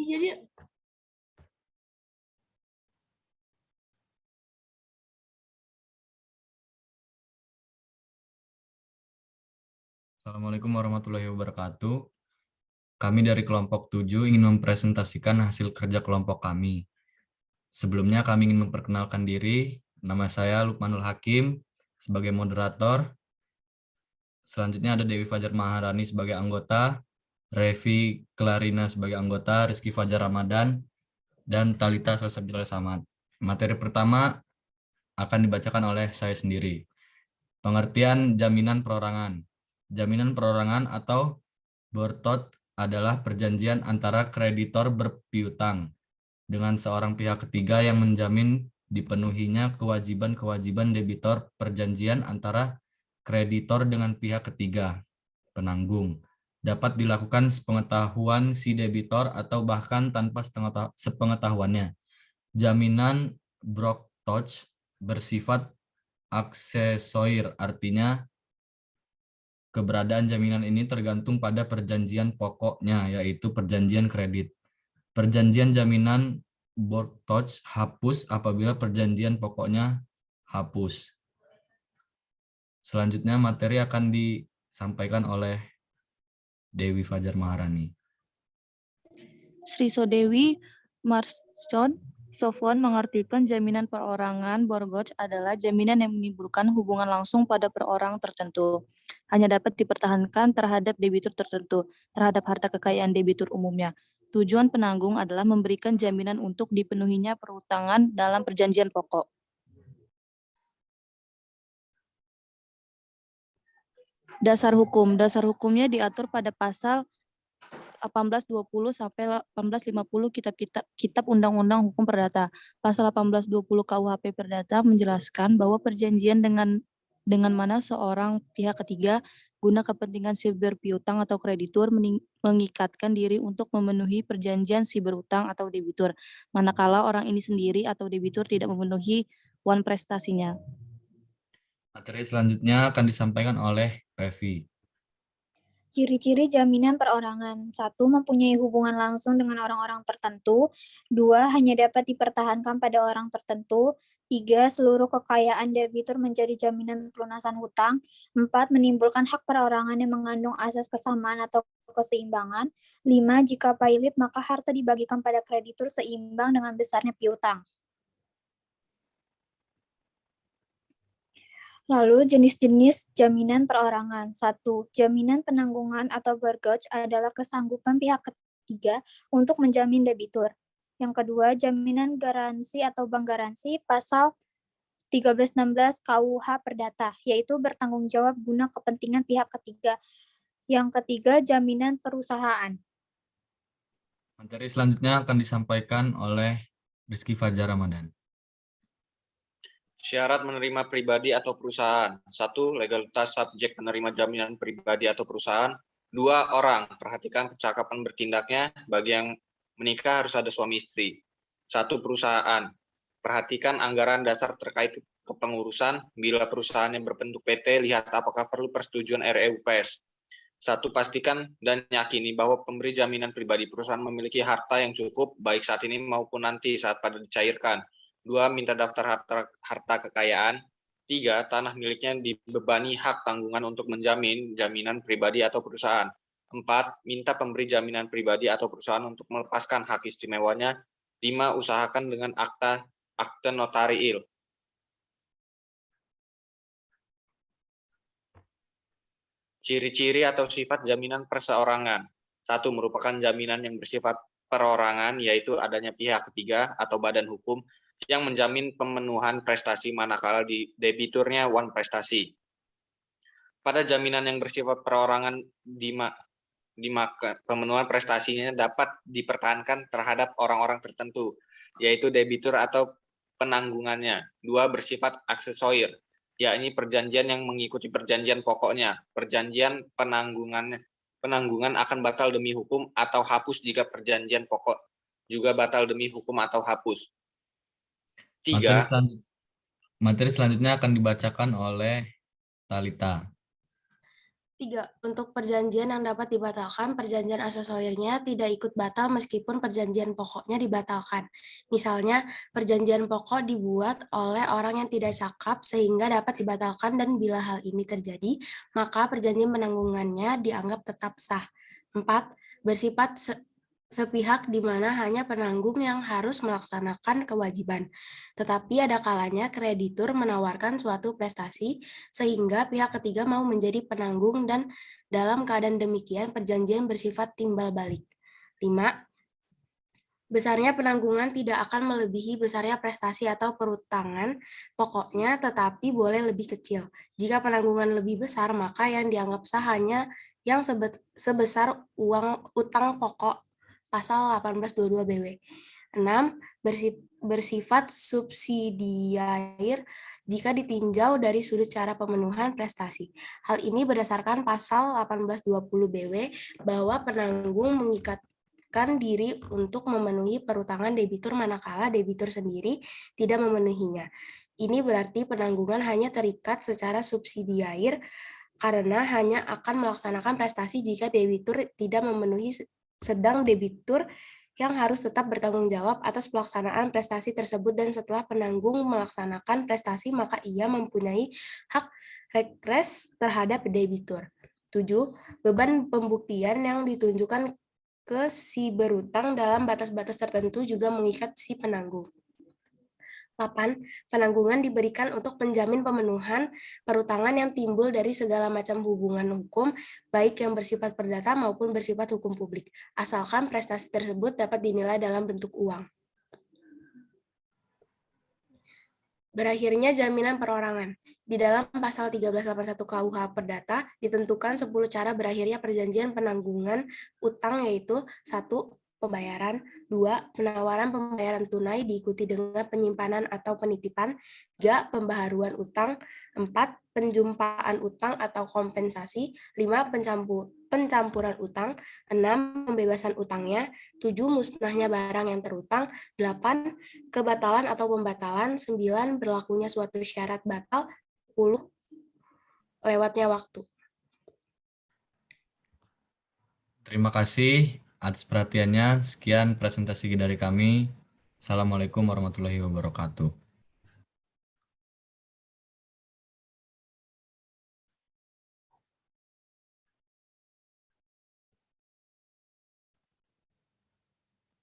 Jadi Assalamualaikum warahmatullahi wabarakatuh. Kami dari kelompok 7 ingin mempresentasikan hasil kerja kelompok kami. Sebelumnya kami ingin memperkenalkan diri. Nama saya Lukmanul Hakim sebagai moderator. Selanjutnya ada Dewi Fajar Maharani sebagai anggota, Revi Clarina sebagai anggota, Rizky Fajar Ramadan, dan Talita Salsabila Samad. Materi pertama akan dibacakan oleh saya sendiri. Pengertian jaminan perorangan. Jaminan perorangan atau Bortot adalah perjanjian antara kreditor berpiutang dengan seorang pihak ketiga yang menjamin dipenuhinya kewajiban-kewajiban debitor. Perjanjian antara kreditor dengan pihak ketiga, penanggung, dapat dilakukan sepengetahuan si debitor atau bahkan tanpa sepengetahuannya. Jaminan Broktot bersifat aksesorir, artinya keberadaan jaminan ini tergantung pada perjanjian pokoknya, yaitu perjanjian kredit. Perjanjian jaminan Bortot hapus apabila perjanjian pokoknya hapus. Selanjutnya materi akan disampaikan oleh Dewi Fajar Maharani. Sri Sodewi Marston Sofwan mengartikan jaminan perorangan Borgot adalah jaminan yang menimbulkan hubungan langsung pada perorang tertentu. Hanya dapat dipertahankan terhadap debitur tertentu, terhadap harta kekayaan debitur umumnya. Tujuan penanggung adalah memberikan jaminan untuk dipenuhinya perutangan dalam perjanjian pokok. Dasar hukum. Dasar hukumnya diatur pada pasal 1820 sampai 1850 Kitab Undang-Undang Hukum Perdata. Pasal 1820 KUHP Perdata menjelaskan bahwa perjanjian dengan mana seorang pihak ketiga guna kepentingan si berpiutang atau kreditur mengikatkan diri untuk memenuhi perjanjian si berutang atau debitur, manakala orang ini sendiri atau debitur tidak memenuhi wan prestasinya. Materi selanjutnya akan disampaikan oleh Revi. Ciri-ciri jaminan perorangan. 1. Mempunyai hubungan langsung dengan orang-orang tertentu. 2. Hanya dapat dipertahankan pada orang tertentu. 3. Seluruh kekayaan debitur menjadi jaminan pelunasan hutang. 4. Menimbulkan hak perorangan yang mengandung asas kesamaan atau keseimbangan. 5. Jika pailit, maka harta dibagikan pada kreditur seimbang dengan besarnya piutang. Lalu jenis-jenis jaminan perorangan. 1. Jaminan penanggungan atau Borgot adalah kesanggupan pihak ketiga untuk menjamin debitur. Yang kedua, jaminan garansi atau bank garansi pasal 1316 KUH Perdata, yaitu bertanggung jawab guna kepentingan pihak ketiga. Yang ketiga, jaminan perusahaan. Materi selanjutnya akan disampaikan oleh Rizky Fajar Ramadan. Syarat menerima pribadi atau perusahaan. 1. Legalitas subjek penerima jaminan pribadi atau perusahaan. 2. Orang. Perhatikan kecakapan bertindaknya. Bagi yang menikah harus ada suami istri. 1. Perusahaan. Perhatikan anggaran dasar terkait kepengurusan. Bila perusahaan yang berbentuk PT, lihat apakah perlu persetujuan REUPS. 1. Pastikan dan yakini bahwa pemberi jaminan pribadi perusahaan memiliki harta yang cukup, baik saat ini maupun nanti saat pada dicairkan. 2. Minta daftar harta kekayaan. 3. Tanah miliknya dibebani hak tanggungan untuk menjamin jaminan pribadi atau perusahaan. 4. Minta pemberi jaminan pribadi atau perusahaan untuk melepaskan hak istimewanya. 5. Usahakan dengan akte notariil. Ciri-ciri atau sifat jaminan perseorangan. 1. Merupakan jaminan yang bersifat perorangan, yaitu adanya pihak ketiga atau badan hukum yang menjamin pemenuhan prestasi manakala debiturnya wan prestasi. Pada jaminan yang bersifat perorangan pemenuhan prestasinya dapat dipertahankan terhadap orang-orang tertentu, yaitu debitur atau penanggungannya. 2. Bersifat aksesorir, yakni perjanjian yang mengikuti perjanjian pokoknya. Perjanjian penanggungan akan batal demi hukum atau hapus jika perjanjian pokok juga batal demi hukum atau hapus. 3. Materi selanjutnya akan dibacakan oleh Talita. 3. Untuk perjanjian yang dapat dibatalkan, perjanjian aksesorirnya tidak ikut batal meskipun perjanjian pokoknya dibatalkan. Misalnya, perjanjian pokok dibuat oleh orang yang tidak cakap sehingga dapat dibatalkan dan bila hal ini terjadi, maka perjanjian penanggungannya dianggap tetap sah. 4. Bersifat sepihak di mana hanya penanggung yang harus melaksanakan kewajiban. Tetapi ada kalanya kreditur menawarkan suatu prestasi sehingga pihak ketiga mau menjadi penanggung dan dalam keadaan demikian perjanjian bersifat timbal balik. 5. Besarnya penanggungan tidak akan melebihi besarnya prestasi atau perutangan pokoknya tetapi boleh lebih kecil. Jika penanggungan lebih besar maka yang dianggap sah hanya yang sebesar utang pokok pasal 1822 BW. 6. Bersifat subsidiair jika ditinjau dari sudut cara pemenuhan prestasi. Hal ini berdasarkan pasal 1820 BW bahwa penanggung mengikatkan diri untuk memenuhi perutangan debitur manakala debitur sendiri tidak memenuhinya. Ini berarti penanggungan hanya terikat secara subsidiair karena hanya akan melaksanakan prestasi jika debitur tidak memenuhi, sedang debitur yang harus tetap bertanggung jawab atas pelaksanaan prestasi tersebut dan setelah penanggung melaksanakan prestasi maka ia mempunyai hak regres terhadap debitur. 7. Beban pembuktian yang ditunjukkan ke si berutang dalam batas-batas tertentu juga mengikat si penanggung. 8. Penanggungan diberikan untuk menjamin pemenuhan perutangan yang timbul dari segala macam hubungan hukum, baik yang bersifat perdata maupun bersifat hukum publik, asalkan prestasi tersebut dapat dinilai dalam bentuk uang. Berakhirnya jaminan perorangan. Di dalam pasal 1381 KUH Perdata ditentukan 10 cara berakhirnya perjanjian penanggungan utang yaitu 1. Pembayaran, 2. Penawaran pembayaran tunai diikuti dengan penyimpanan atau penitipan, 3. Pembaharuan utang, 4. Penjumpaan utang atau kompensasi, 5. Pencampuran utang, 6. Pembebasan utangnya, 7. Musnahnya barang yang terutang, 8. Kebatalan atau pembatalan, 9. Berlakunya suatu syarat batal, 10. Lewatnya waktu. Terima kasih atas perhatiannya. Sekian presentasi dari kami. Assalamualaikum warahmatullahi wabarakatuh.